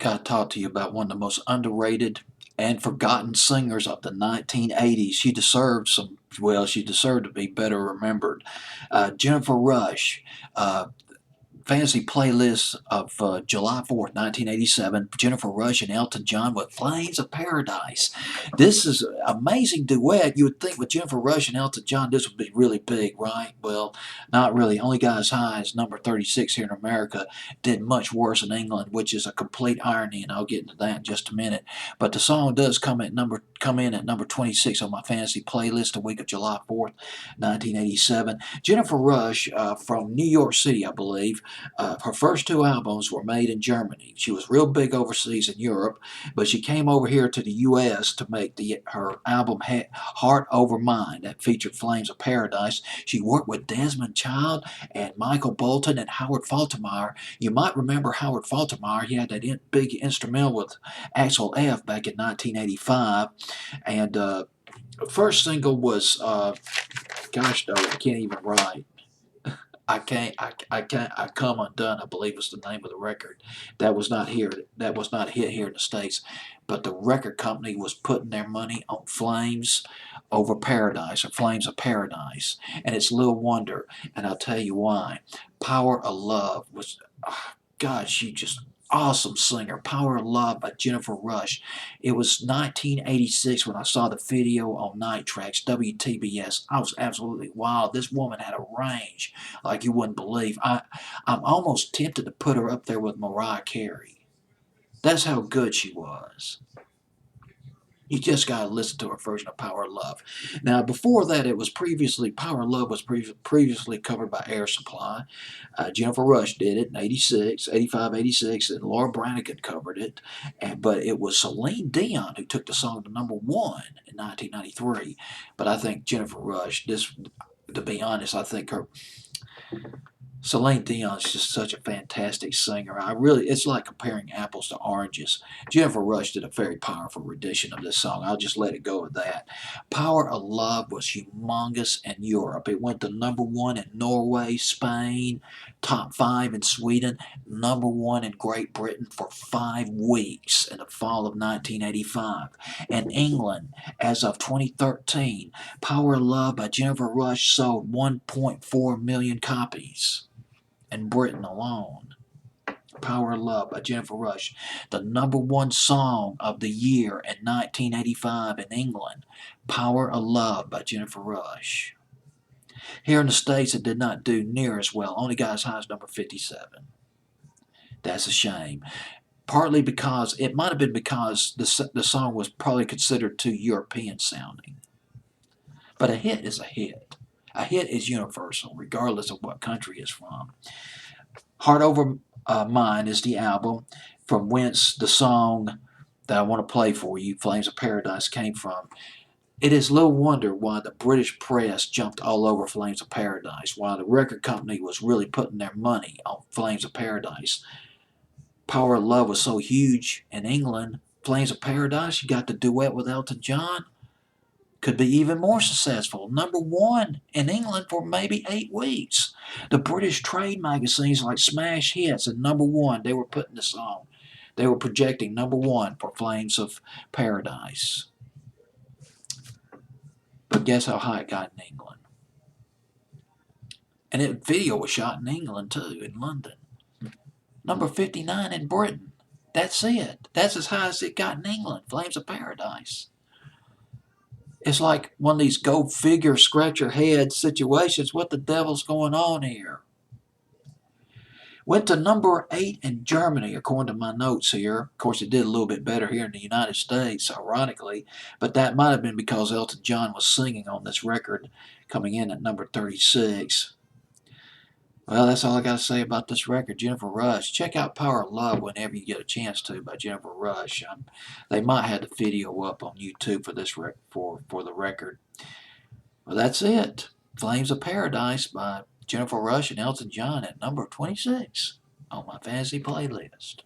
Got to talk to you about one of the most underrated and forgotten singers of the 1980s. She deserved she deserved to be better remembered. Jennifer Rush. Fantasy playlist of July 4th, 1987, Jennifer Rush and Elton John with Flames of Paradise. This is an amazing duet. You would think with Jennifer Rush and Elton John this would be really big, right? Well, not really. Only got as high as number 36 here in America. Did much worse in England, which is a complete irony, and I'll get into that in just a minute. But the song does come in at number 26 on my fantasy playlist the week of July 4th, 1987. Jennifer Rush from New York City, I believe. Her first two albums were made in Germany. She was real big overseas in Europe, but she came over here to the U.S. to make her album Heart Over Mind that featured Flames of Paradise. She worked with Desmond Child and Michael Bolton and Howard Faltermeyer. You might remember Howard Faltermeyer. He had that big instrumental with Axel F back in 1985. And first single was, gosh, no, I can't even write. I Come Undone, I believe was the name of the record. That was not hit here in the States. But the record company was putting their money on Flames Over Paradise, or Flames of Paradise. And it's little wonder, and I'll tell you why. Power of Love was, God, she just awesome singer. Power of Love by Jennifer Rush. It was 1986 when I saw the video on Night Tracks, WTBS. I was absolutely wild. This woman had a range like you wouldn't believe. I'm almost tempted to put her up there with Mariah Carey. That's how good she was. You just got to listen to her version of Power of Love. Now, before that, Power of Love was previously covered by Air Supply. Jennifer Rush did it in 86, 85, 86, and Laura Branigan covered it. But it was Celine Dion who took the song to number one in 1993. But I think Jennifer Rush, to be honest, I think Celine Dion's just such a fantastic singer. It's like comparing apples to oranges. Jennifer Rush did a very powerful rendition of this song. I'll just let it go with that. Power of Love was humongous in Europe. It went to number one in Norway, Spain, top 5 in Sweden, number one in Great Britain for 5 weeks in the fall of 1985. In England, as of 2013, Power of Love by Jennifer Rush sold 1.4 million copies. In Britain alone. Power of Love by Jennifer Rush, the number one song of the year in 1985 in England. Power of Love by Jennifer Rush. Here in the States, it did not do near as well, only got as high as number 57. That's a shame. Partly because, it might have been because the song was probably considered too European sounding. But a hit is a hit. A hit is universal, regardless of what country it's from. Heart Over Mind is the album from whence the song that I want to play for you, Flames of Paradise, came from. It is little wonder why the British press jumped all over Flames of Paradise, why the record company was really putting their money on Flames of Paradise. Power of Love was so huge in England. Flames of Paradise, you got the duet with Elton John. Could be even more successful. Number one in England for maybe 8 weeks. The British trade magazines like Smash Hits and number one, they were putting the song. They were projecting number one for Flames of Paradise. But guess how high it got in England? And the video was shot in England too, in London. Number 59 in Britain. That's it. That's as high as it got in England. Flames of Paradise. It's like one of these go figure, scratch your head situations. What the devil's going on here? Went to number 8 in Germany, according to my notes here. Of course, it did a little bit better here in the United States, ironically. But that might have been because Elton John was singing on this record, coming in at number 36. Well, that's all I got to say about this record, Jennifer Rush. Check out Power of Love whenever you get a chance to by Jennifer Rush. They might have the video up on YouTube for this for the record. Well, that's it. Flames of Paradise by Jennifer Rush and Elton John at number 26 on my fantasy playlist.